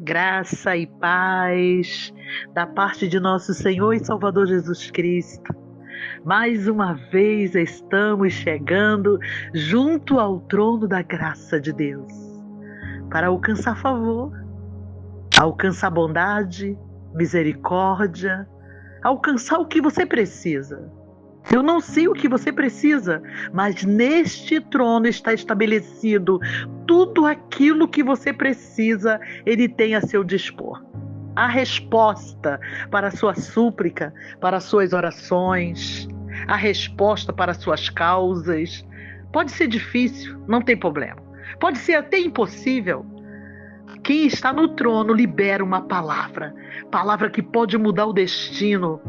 Graça e paz da parte de nosso Senhor e Salvador Jesus Cristo. Mais uma vez estamos chegando junto ao trono da graça de Deus para alcançar favor, alcançar bondade, misericórdia, alcançar o que você precisa. Eu não sei o que você precisa, mas neste trono está estabelecido tudo aquilo que você precisa, Ele tem a seu dispor. A resposta para a sua súplica, para as suas orações, a resposta para as suas causas. Pode ser difícil, não tem problema. Pode ser até impossível. Quem está no trono libera uma palavra que pode mudar o destino,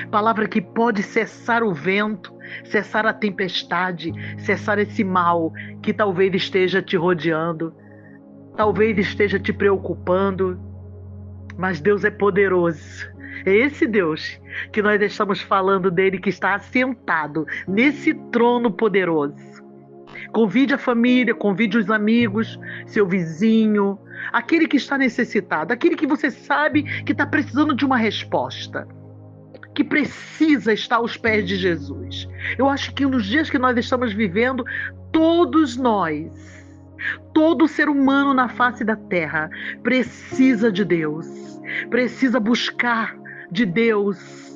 palavra que pode cessar o vento, cessar a tempestade, cessar esse mal que talvez esteja te rodeando, talvez esteja te preocupando. Mas Deus é poderoso. É esse Deus que nós estamos falando dele, que está assentado nesse trono poderoso. Convide a família, convide os amigos, seu vizinho, aquele que está necessitado, aquele que você sabe que está precisando de uma resposta, que precisa estar aos pés de Jesus. Eu acho que nos dias que nós estamos vivendo, todos nós, todo ser humano na face da terra precisa de Deus, precisa buscar de Deus,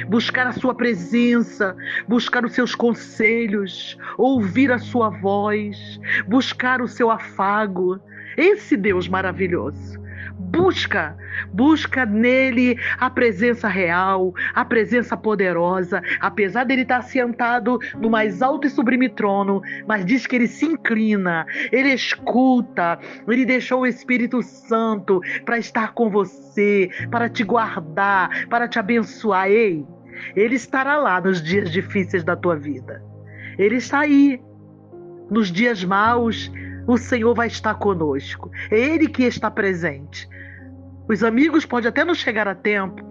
buscar a sua presença, buscar os seus conselhos, ouvir a sua voz, buscar o seu afago. Esse Deus maravilhoso. Busca nele a presença real, a presença poderosa, apesar dele estar sentado no mais alto e sublime trono, mas diz que ele se inclina, ele escuta, ele deixou o Espírito Santo para estar com você, para te guardar, para te abençoar. Ei, ele estará lá nos dias difíceis da tua vida, ele está aí nos dias maus. O Senhor vai estar conosco. É Ele que está presente. Os amigos podem até não chegar a tempo,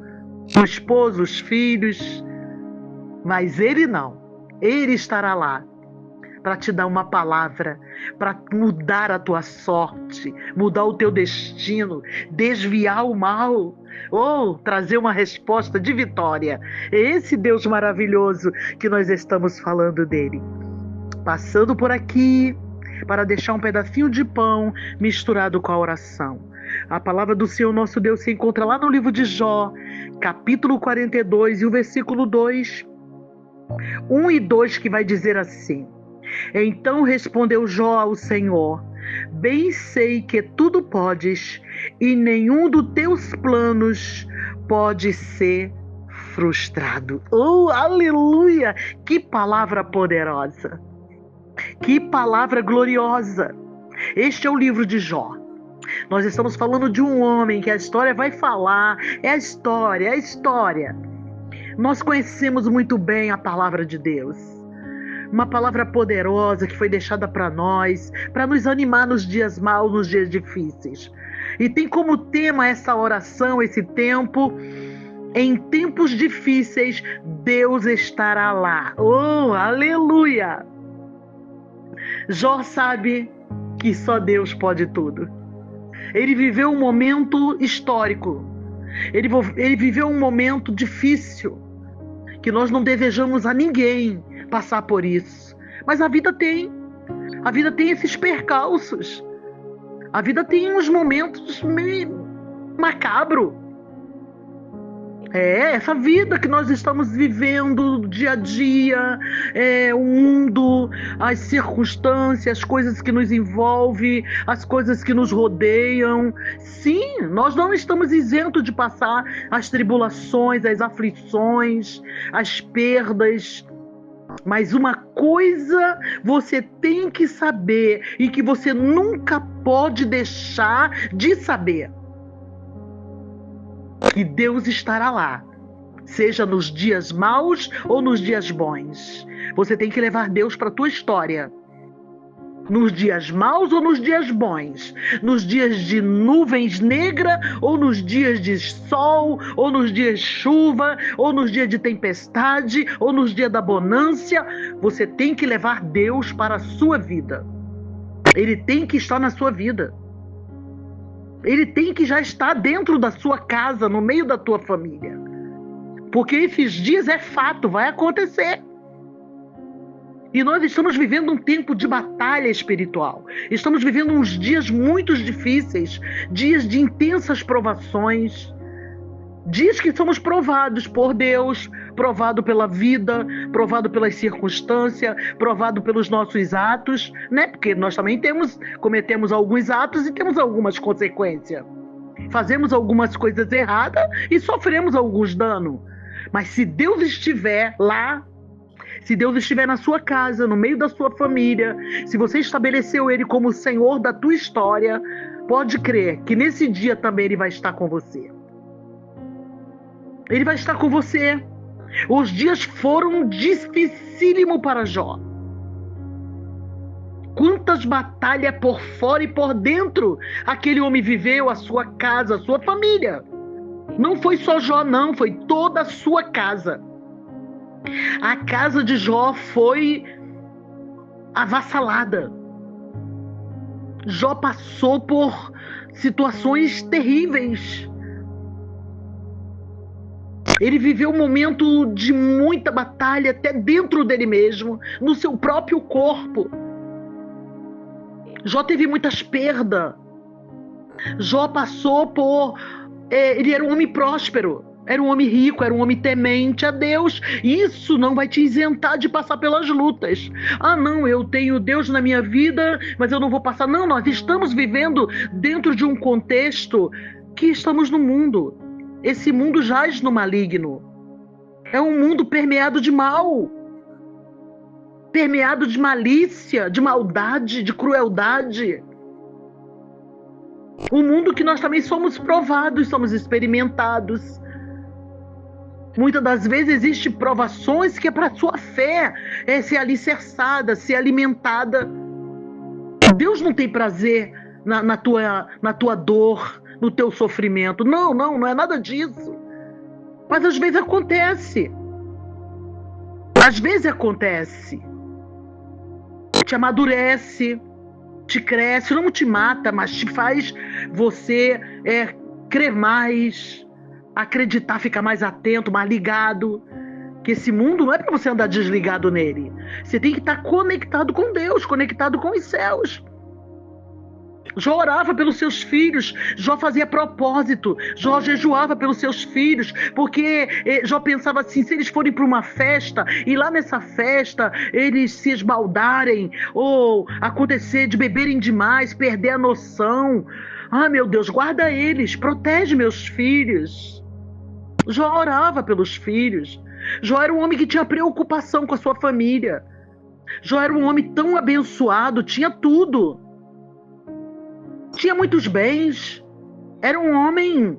o esposo, os filhos, mas Ele não. Ele estará lá para te dar uma palavra, para mudar a tua sorte, mudar o teu destino, desviar o mal, ou trazer uma resposta de vitória. É esse Deus maravilhoso que nós estamos falando dele. Passando por aqui, para deixar um pedacinho de pão misturado com a oração. A palavra do Senhor nosso Deus se encontra lá no livro de Jó, capítulo 42, e o versículo 2, 1 e 2, que vai dizer assim: Então respondeu Jó ao Senhor: Bem sei que tudo podes, e nenhum dos teus planos pode ser frustrado. Oh, aleluia! Que palavra poderosa! Que palavra gloriosa! Este é o livro de Jó. Nós estamos falando de um homem que a história vai falar. É a história. Nós conhecemos muito bem a palavra de Deus. Uma palavra poderosa que foi deixada para nós, para nos animar nos dias maus, nos dias difíceis. E tem como tema essa oração, esse tempo: em tempos difíceis, Deus estará lá. Oh, aleluia! Jó sabe que só Deus pode tudo. Ele viveu um momento histórico. Ele viveu um momento difícil, que nós não desejamos a ninguém passar por isso. Mas a vida tem esses percalços. A vida tem uns momentos meio macabros. Essa vida que nós estamos vivendo dia a dia, o mundo, as circunstâncias, as coisas que nos envolvem, as coisas que nos rodeiam. Sim, nós não estamos isentos de passar as tribulações, as aflições, as perdas. Mas uma coisa você tem que saber, e que você nunca pode deixar de saber: que Deus estará lá, seja nos dias maus ou nos dias bons. Você tem que levar Deus para a tua história. Nos dias maus ou nos dias bons, nos dias de nuvens negras ou nos dias de sol, ou nos dias de chuva, ou nos dias de tempestade, ou nos dias da bonância, você tem que levar Deus para a sua vida. Ele tem que estar na sua vida. Ele tem que já estar dentro da sua casa, no meio da tua família. Porque esses dias é fato, vai acontecer. E nós estamos vivendo um tempo de batalha espiritual. Estamos vivendo uns dias muito difíceis, dias de intensas provações, dias que somos provados por Deus, provado pela vida, provado pelas circunstâncias, provado pelos nossos atos, né? Porque nós também cometemos alguns atos e temos algumas consequências. Fazemos algumas coisas erradas e sofremos alguns danos. Mas se Deus estiver lá, se Deus estiver na sua casa, no meio da sua família, se você estabeleceu Ele como o Senhor da tua história, pode crer que nesse dia também Ele vai estar com você. Ele vai estar com você. Os dias foram dificílimos para Jó. Quantas batalhas por fora e por dentro aquele homem viveu, a sua casa, a sua família. Não foi só Jó, não, foi toda a sua casa. A casa de Jó foi avassalada. Jó passou por situações terríveis. Ele viveu um momento de muita batalha, até dentro dele mesmo, no seu próprio corpo. Jó teve muitas perdas. Jó passou por... ele era um homem próspero, era um homem rico, era um homem temente a Deus. Isso não vai te isentar de passar pelas lutas. Ah, não, eu tenho Deus na minha vida, mas eu não vou passar. Não, nós estamos vivendo dentro de um contexto que estamos no mundo. Esse mundo jaz no maligno. É um mundo permeado de mal, permeado de malícia, de maldade, de crueldade. Um mundo que nós também somos provados, somos experimentados. Muitas das vezes existem provações que é para a sua fé ser alicerçada, ser alimentada. Deus não tem prazer na tua dor, no teu sofrimento. Não é nada disso. Mas às vezes acontece. Às vezes acontece. Te amadurece, te cresce, não te mata, mas te faz você crer mais, acreditar, ficar mais atento, mais ligado. Que esse mundo não é para você andar desligado nele. Você tem que estar conectado com Deus, conectado com os céus. Jó orava pelos seus filhos, Jó fazia propósito, Jó jejuava pelos seus filhos, porque Jó pensava assim, se eles forem para uma festa, e lá nessa festa eles se esbaldarem, ou acontecer de beberem demais, perder a noção, ah, meu Deus, guarda eles, protege meus filhos. Jó orava pelos filhos. Jó era um homem que tinha preocupação com a sua família. Jó era um homem tão abençoado, tinha tudo. Tinha muitos bens. Era um homem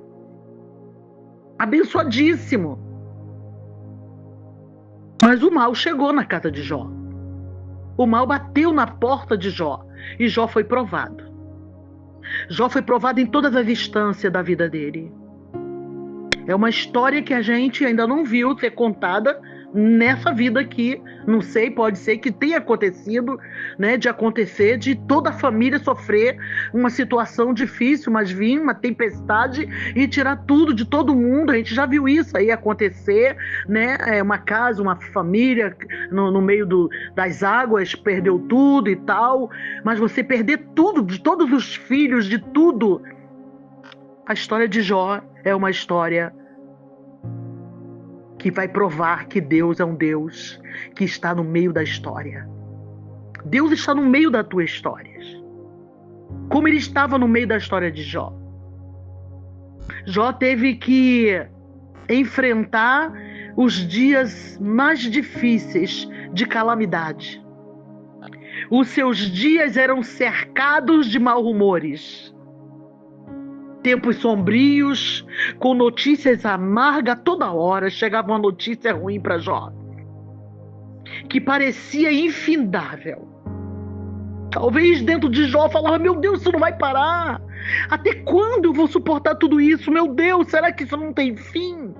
abençoadíssimo. Mas o mal chegou na casa de Jó. O mal bateu na porta de Jó. E Jó foi provado. Jó foi provado em todas as instâncias da vida dele. É uma história que a gente ainda não viu ser contada nessa vida aqui. Não sei, pode ser que tenha acontecido, né, de acontecer, de toda a família sofrer uma situação difícil, mas vir uma tempestade e tirar tudo de todo mundo. A gente já viu isso aí acontecer, né? Uma casa, uma família no meio das águas, perdeu tudo e tal. Mas você perder tudo, de todos os filhos, de tudo. A história de Jó é uma história que vai provar que Deus é um Deus que está no meio da história. Deus está no meio da tua história. Como ele estava no meio da história de Jó. Jó teve que enfrentar os dias mais difíceis de calamidade. Os seus dias eram cercados de maus rumores. Tempos sombrios, com notícias amargas toda hora. Chegava uma notícia ruim para Jó, que parecia infindável. Talvez dentro de Jó falava, meu Deus, isso não vai parar. Até quando eu vou suportar tudo isso? Meu Deus, será que isso não tem fim?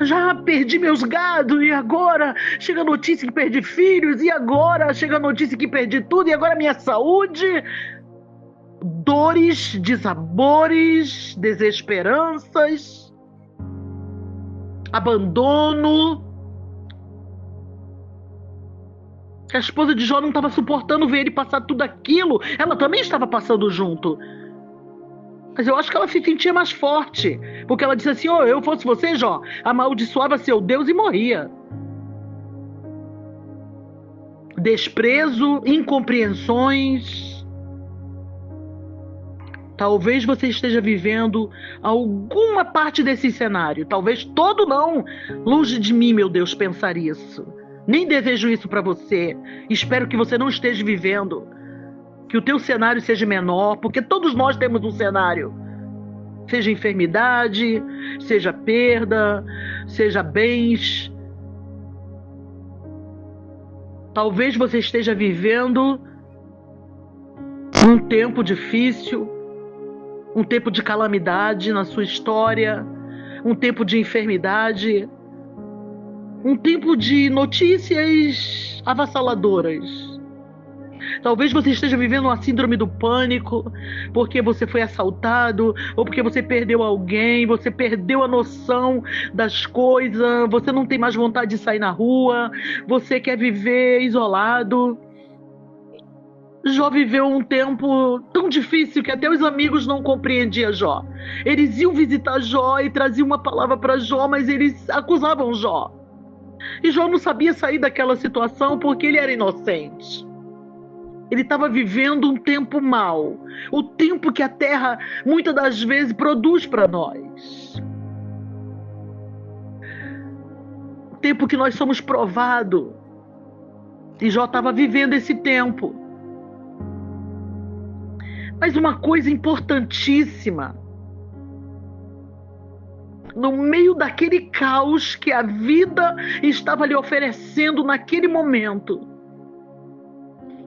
Já perdi meus gados e agora chega a notícia que perdi filhos, e agora chega a notícia que perdi tudo, e agora minha saúde. dores, dissabores, desesperanças, abandono. A esposa de Jó não estava suportando ver ele passar tudo aquilo. Ela também estava passando junto. Mas eu acho que ela se sentia mais forte. Porque ela disse assim, eu fosse você, Jó, amaldiçoava seu Deus e morria. Desprezo, incompreensões. Talvez você esteja vivendo alguma parte desse cenário. Talvez todo não. Longe de mim, meu Deus, pensar isso. Nem desejo isso para você. Espero que você não esteja vivendo. Que o teu cenário seja menor, porque todos nós temos um cenário. Seja enfermidade, seja perda, seja bens. Talvez você esteja vivendo um tempo difícil, um tempo de calamidade na sua história, um tempo de enfermidade, um tempo de notícias avassaladoras. Talvez você esteja vivendo uma síndrome do pânico, porque você foi assaltado, ou porque você perdeu alguém, você perdeu a noção das coisas, você não tem mais vontade de sair na rua, você quer viver isolado. Jó viveu um tempo tão difícil que até os amigos não compreendiam Jó. Eles iam visitar Jó e traziam uma palavra para Jó, mas eles acusavam Jó. E Jó não sabia sair daquela situação porque ele era inocente. Ele estava vivendo um tempo mau. O tempo que a terra, muitas das vezes, produz para nós. O tempo que nós somos provados. E Jó estava vivendo esse tempo. Mas uma coisa importantíssima. No meio daquele caos que a vida estava lhe oferecendo naquele momento,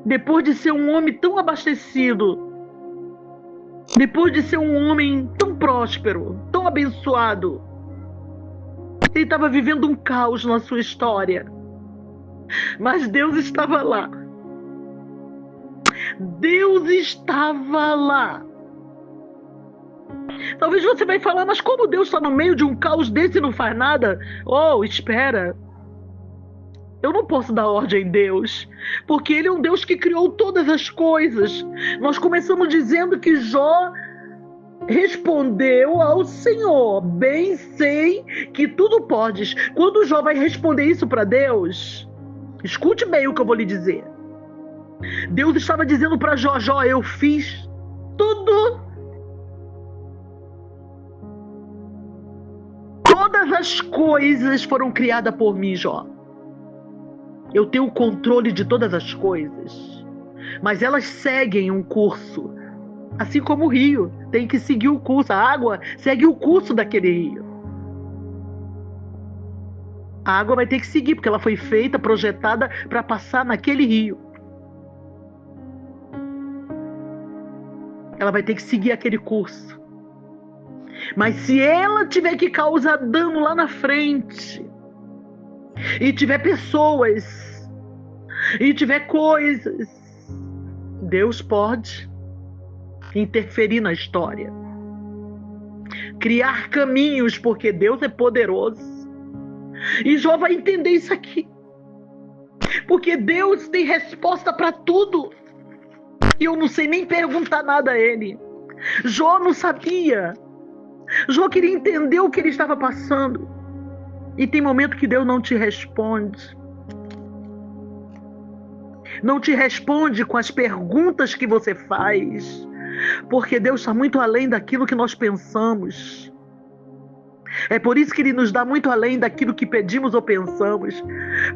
depois de ser um homem tão abastecido, depois de ser um homem tão próspero, tão abençoado, ele estava vivendo um caos na sua história. Mas Deus estava lá. Deus estava lá. Talvez você vai falar, mas como Deus está no meio de um caos desse e não faz nada? Oh, espera. Eu não posso dar ordem a Deus, porque Ele é um Deus que criou todas as coisas. Nós começamos dizendo que Jó respondeu ao Senhor: bem sei que tudo podes. Quando Jó vai responder isso para Deus, escute bem o que eu vou lhe dizer. Deus estava dizendo para Jó: Jó, eu fiz tudo. Todas as coisas foram criadas por mim, Jó. Eu tenho o controle de todas as coisas, mas elas seguem um curso, assim como o rio tem que seguir o curso. A água segue o curso daquele rio. A água vai ter que seguir, porque ela foi feita, projetada para passar naquele rio. Ela vai ter que seguir aquele curso. Mas se ela tiver que causar dano lá na frente, e tiver pessoas, e tiver coisas, Deus pode interferir na história, criar caminhos, porque Deus é poderoso. E Jó vai entender isso aqui, porque Deus tem resposta para tudo. E eu não sei nem perguntar nada a Ele. Jó não sabia. Jó queria entender o que ele estava passando. E tem momento que Deus não te responde. Não te responde com as perguntas que você faz, porque Deus está muito além daquilo que nós pensamos. É por isso que Ele nos dá muito além daquilo que pedimos ou pensamos,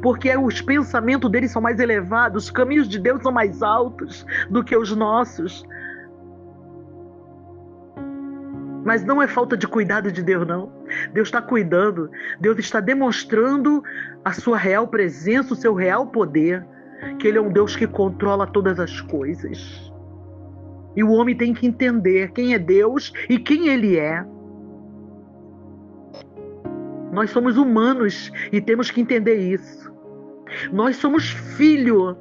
porque os pensamentos dele são mais elevados, os caminhos de Deus são mais altos do que os nossos. Mas não é falta de cuidado de Deus, não. Deus está cuidando. Deus está demonstrando a sua real presença, o seu real poder. Que Ele é um Deus que controla todas as coisas. E o homem tem que entender quem é Deus e quem Ele é. Nós somos humanos e temos que entender isso. Nós somos filho.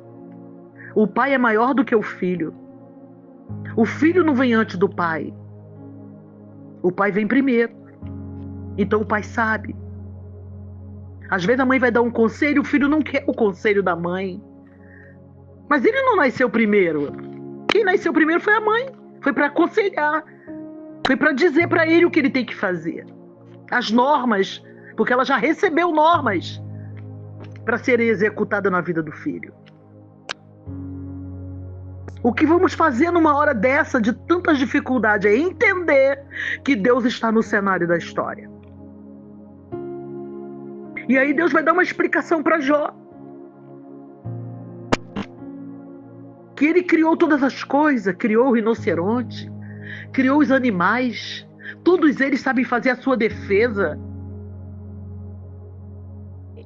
O pai é maior do que o filho. O filho não vem antes do pai. O pai vem primeiro. Então o pai sabe. Às vezes a mãe vai dar um conselho, o filho não quer o conselho da mãe. Mas ele não nasceu primeiro. Quem nasceu primeiro foi a mãe. Foi para aconselhar. Foi para dizer para ele o que ele tem que fazer. As normas, porque ela já recebeu normas para serem executadas na vida do filho. O que vamos fazer numa hora dessa de tantas dificuldades é entender que Deus está no cenário da história. E aí Deus vai dar uma explicação para Jó. Que ele criou todas as coisas, criou o rinoceronte, criou os animais, todos eles sabem fazer a sua defesa.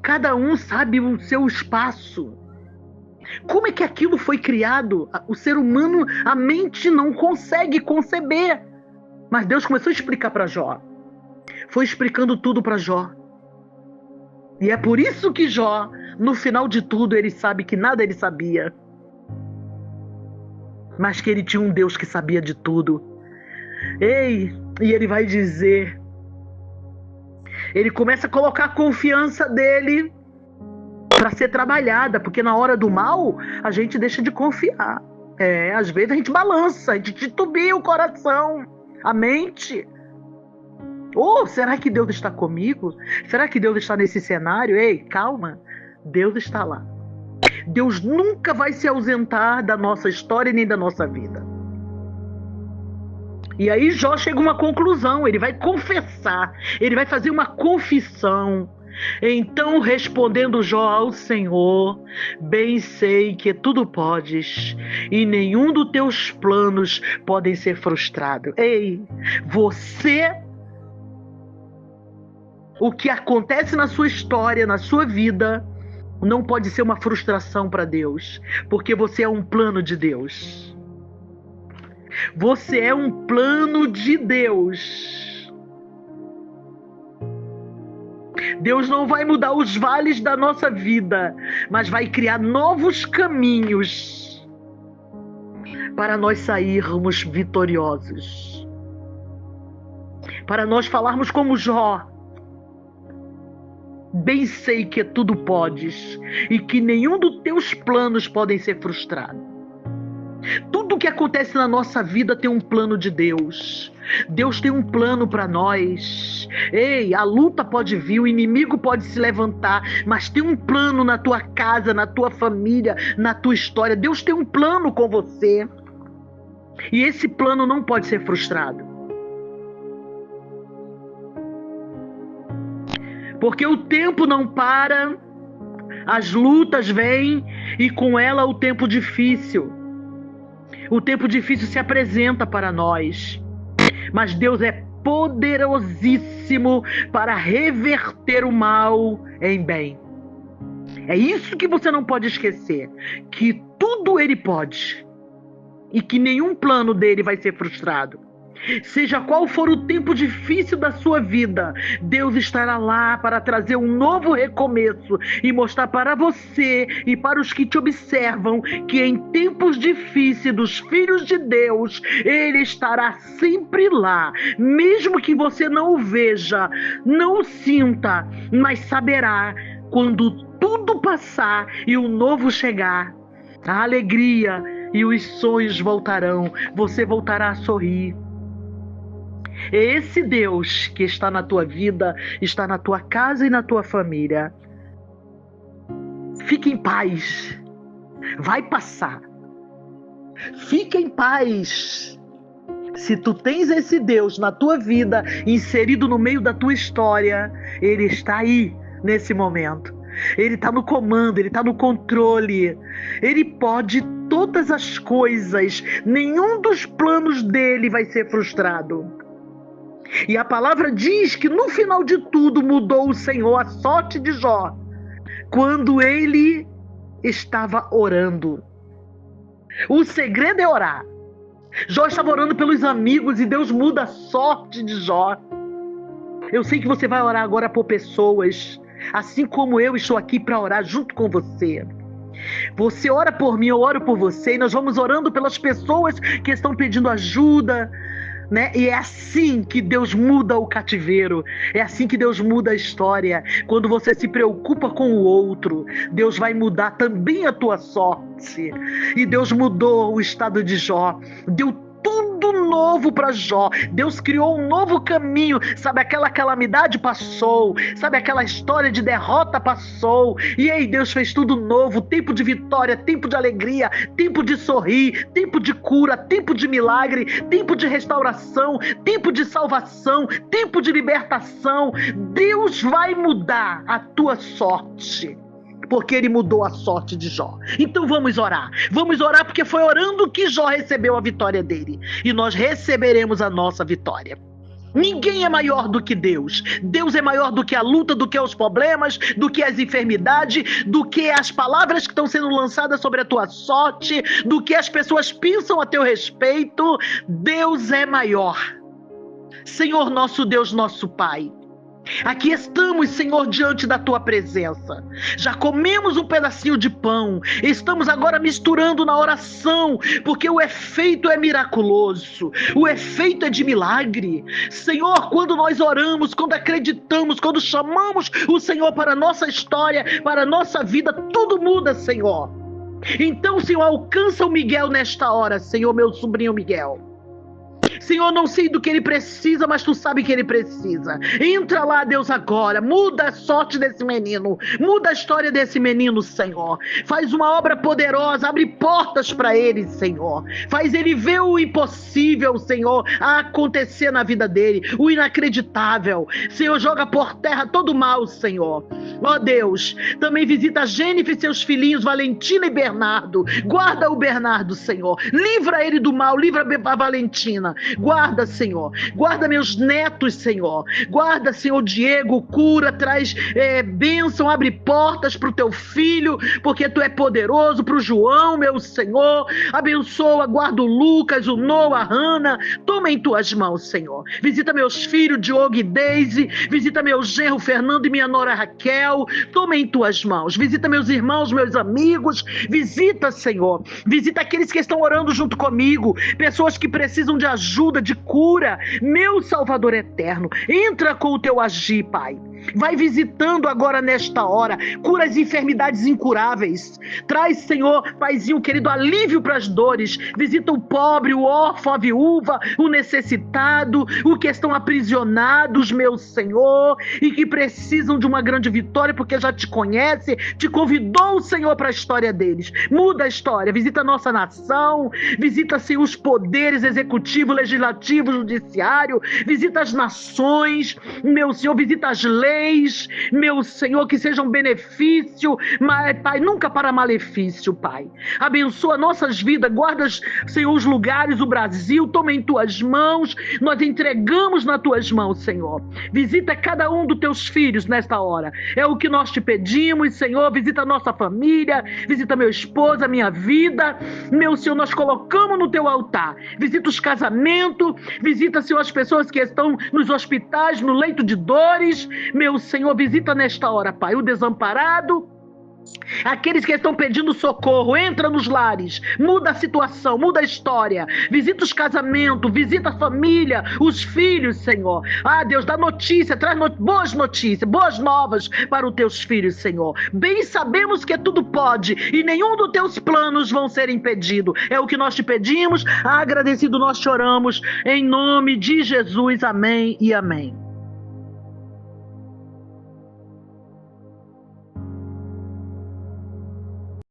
Cada um sabe o seu espaço. Como é que aquilo foi criado? O ser humano, a mente não consegue conceber. Mas Deus começou a explicar para Jó. Foi explicando tudo para Jó. E é por isso que Jó, no final de tudo, ele sabe que nada ele sabia. Mas que ele tinha um Deus que sabia de tudo. Ei, e ele vai dizer... Ele começa a colocar a confiança dele para ser trabalhada, porque na hora do mal a gente deixa de confiar. Às vezes a gente balança, a gente titubia o coração, a mente. Será que Deus está comigo? Será que Deus está nesse cenário? Ei, calma, Deus está lá. Deus nunca vai se ausentar da nossa história nem da nossa vida. E aí Jó chega a uma conclusão, ele vai confessar, ele vai fazer uma confissão. Então, respondendo Jó ao Senhor, bem sei que tudo podes, e nenhum dos teus planos podem ser frustrados. Ei, o que acontece na sua história, na sua vida, não pode ser uma frustração para Deus, porque você é um plano de Deus. Você é um plano de Deus. Deus não vai mudar os vales da nossa vida, mas vai criar novos caminhos para nós sairmos vitoriosos. Para nós falarmos como Jó. Bem sei que tudo podes e que nenhum dos teus planos podem ser frustrados. Tudo que acontece na nossa vida tem um plano de Deus. Deus tem um plano para nós. Ei, a luta pode vir, o inimigo pode se levantar, mas tem um plano na tua casa, na tua família, na tua história. Deus tem um plano com você. E esse plano não pode ser frustrado. Porque o tempo não para, as lutas vêm e com ela o tempo difícil. O tempo difícil se apresenta para nós, mas Deus é poderosíssimo para reverter o mal em bem. É isso que você não pode esquecer, que tudo Ele pode e que nenhum plano dele vai ser frustrado. Seja qual for o tempo difícil da sua vida, Deus estará lá para trazer um novo recomeço e mostrar para você e para os que te observam que em tempos difíceis dos filhos de Deus, Ele estará sempre lá, mesmo que você não o veja, não o sinta, mas saberá quando tudo passar e o novo chegar. A alegria e os sonhos voltarão, você voltará a sorrir. Esse Deus que está na tua vida, está na tua casa e na tua família. Fique em paz. Vai passar. Fica em paz. Se tu tens esse Deus na tua vida, inserido no meio da tua história, Ele está aí nesse momento. Ele está no comando, Ele está no controle. Ele pode todas as coisas. Nenhum dos planos dele vai ser frustrado. E a palavra diz que no final de tudo mudou o Senhor a sorte de Jó, quando ele estava orando. O segredo é orar. Jó estava orando pelos amigos e Deus muda a sorte de Jó. Eu sei que você vai orar agora por pessoas, assim como eu estou aqui para orar junto com você. Você ora por mim, eu oro por você, e nós vamos orando pelas pessoas que estão pedindo ajuda, né? E é assim que Deus muda o cativeiro, é assim que Deus muda a história. Quando você se preocupa com o outro, Deus vai mudar também a tua sorte. E Deus mudou o estado de Jó, deu tudo novo para Jó. Deus criou um novo caminho. Sabe, aquela calamidade passou, sabe, aquela história de derrota passou, e aí Deus fez tudo novo, tempo de vitória, tempo de alegria, tempo de sorrir, tempo de cura, tempo de milagre, tempo de restauração, tempo de salvação, tempo de libertação. Deus vai mudar a tua sorte, porque Ele mudou a sorte de Jó. Então vamos orar porque foi orando que Jó recebeu a vitória dele, e nós receberemos a nossa vitória. Ninguém é maior do que Deus. Deus é maior do que a luta, do que os problemas, do que as enfermidades, do que as palavras que estão sendo lançadas sobre a tua sorte, do que as pessoas pensam a teu respeito. Deus é maior. Senhor nosso Deus, nosso Pai, aqui estamos, Senhor, diante da Tua presença. Já comemos um pedacinho de pão, estamos agora misturando na oração, porque o efeito é miraculoso, o efeito é de milagre. Senhor, quando nós oramos, quando acreditamos, quando chamamos o Senhor para a nossa história, para a nossa vida, tudo muda, Senhor. Então, Senhor, alcança o Miguel nesta hora, Senhor, meu sobrinho Miguel. Senhor, não sei do que ele precisa, mas Tu sabe que ele precisa. Entra lá, Deus, agora. Muda a sorte desse menino. Muda a história desse menino, Senhor. Faz uma obra poderosa. Abre portas para ele, Senhor. Faz ele ver o impossível, Senhor, a acontecer na vida dele. O inacreditável. Senhor, joga por terra todo o mal, Senhor. Ó Deus, também visita a Jennifer e seus filhinhos, Valentina e Bernardo. Guarda o Bernardo, Senhor. Livra ele do mal. Livra a Valentina. Guarda, Senhor, guarda meus netos, Senhor, guarda, Senhor, Diego, cura, traz bênção, abre portas para o Teu filho, porque Tu é poderoso, para o João, meu Senhor, abençoa, guarda o Lucas, o Noah, a Hannah, toma em Tuas mãos, Senhor, visita meus filhos, Diogo e Deise, visita meu genro Fernando e minha nora Raquel, toma em Tuas mãos, visita meus irmãos, meus amigos, visita, Senhor, visita aqueles que estão orando junto comigo, pessoas que precisam de ajuda, de cura, meu Salvador eterno, entra com o Teu agir, Pai. Vai visitando agora nesta hora, cura as enfermidades incuráveis, traz, Senhor, Paizinho querido, alívio para as dores, visita o pobre, o órfão, a viúva, o necessitado, o que estão aprisionados, meu Senhor, e que precisam de uma grande vitória, porque já Te conhece, Te convidou, Senhor, para a história deles. Muda a história, visita a nossa nação, visita, Senhor, os poderes executivo, legislativo, judiciário, visita as nações, meu Senhor, visita as leis, meu Senhor, que sejam benefício, mas, Pai, nunca para malefício, Pai. Abençoa nossas vidas, guarda, Senhor, os lugares, o Brasil, toma em Tuas mãos, nós entregamos nas Tuas mãos, Senhor. Visita cada um dos Teus filhos nesta hora, é o que nós Te pedimos, Senhor, visita a nossa família, visita meu esposo, a minha vida, meu Senhor, nós colocamos no Teu altar, visita os casamentos, visita, Senhor, as pessoas que estão nos hospitais, no leito de dores, meu Senhor, visita nesta hora, Pai, o desamparado, aqueles que estão pedindo socorro, entra nos lares, muda a situação, muda a história, visita os casamentos, visita a família, os filhos, Senhor. Ah, Deus, dá notícia, traz boas notícias, boas novas para os Teus filhos, Senhor. Bem sabemos que tudo pode e nenhum dos Teus planos vão ser impedido. É o que nós Te pedimos, agradecido nós choramos, em nome de Jesus, amém e amém.